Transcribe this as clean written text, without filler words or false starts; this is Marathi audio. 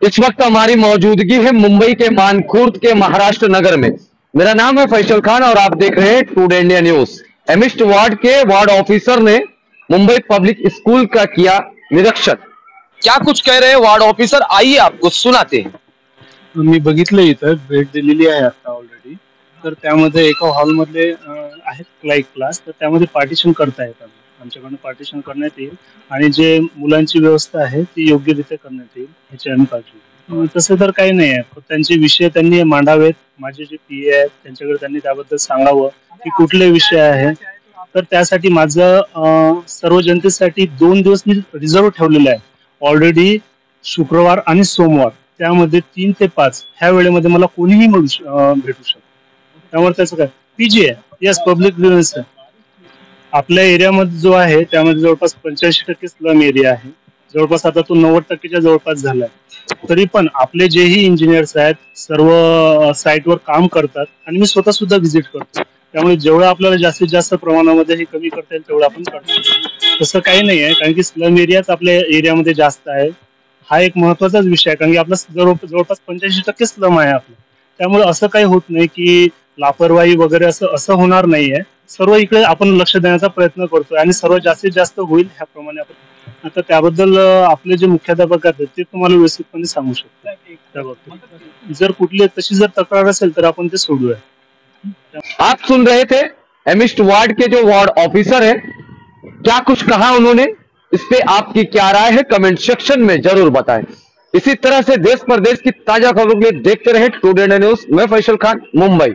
इस वक्त हमारी मौजूदगी है मुंबई के मानखुर्द के महाराष्ट्र नगर में। मेरा नाम है फैसल खान और आप देख रहे हैं today India news. Amidst ward के वार्ड ऑफिसर ने मुंबई पब्लिक स्कूल का किया निरीक्षण। क्या कुछ कह रहे हैं वार्ड ऑफिसर, आइए आपको सुनाते हैं। मी बघितलं, इथं भेट दिलेली आहे आता ऑलरेडी। तर त्यामध्ये एका हॉलमधले आहेत क्लास, तर त्यामध्ये पार्टिशन करता येतात, आमच्याकडून पार्टिशन करण्यात येईल आणि जे मुलांची व्यवस्था आहे ती योग्यरित्या करण्यात येईल ह्याची आम्ही काळजी घेऊ। तसं तर काही नाही आहे, त्यांचे विषय त्यांनी मांडावेत। माझे जे पीए आहेत त्यांच्याकडे त्यांनी त्याबद्दल सांगावं की कुठले विषय आहे। तर त्यासाठी माझं सर्व जनतेसाठी 2 दिवस मी रिझर्व ठेवलेले आहे ऑलरेडी, शुक्रवार आणि सोमवार। त्यामध्ये 3 ते 5 ह्या वेळेमध्ये मला कोणीही भेटू शकतो। त्यामुळे त्याचं काय पीजी आहे, यस पब्लिक ग्रीव्हन्स आहे। आपल्या एरियामध्ये जो आहे त्यामध्ये जवळपास 85% स्लम एरिया आहे, जवळपास आता तो 90%च्या जवळपास झालाय। तरी पण आपले जेही इंजिनियर्स आहेत सर्व साईटवर काम करतात आणि मी स्वतः सुद्धा व्हिजिट करतो। त्यामुळे जेवढं आपल्याला जास्तीत जास्त प्रमाणामध्ये हे कमी करता येईल तेवढं आपण करतो। तसं काही नाही आहे, कारण की स्लम एरियाच आपल्या एरियामध्ये जास्त आहे। हा एक महत्वाचाच विषय आहे, कारण की आपला जवळपास 85% स्लम आहे आपलं। त्यामुळे असं काही होत नाही की लापरवाही वगैरे असं होणार नाहीये। सर्व इकडे आपण लक्ष देण्याचा प्रयत्न करतोय आणि सर्व जास्तीत जास्त होईल ह्याप्रमाणे आपण आता त्याबद्दल आपले जे मुख्याध्यापक आहेत ते तुम्हाला व्यवस्थितपणे सांगू शकतात। जर कुठली तशी जर तक्रार असेल तर आपण ते सोडूया। आप सुन रहे थे एमिस्ट वार्ड के जो वार्ड ऑफिसर है, क्या कुछ कहा उन्होंने, इस पे आपकी क्या राय है कमेंट सेक्शन में जरूर बताएं। इसी तरह से देश प्रदेश की ताजा खबरों के लिए देखते रहे टुडे इंडिया न्यूज। मैं फैसल खान, मुंबई।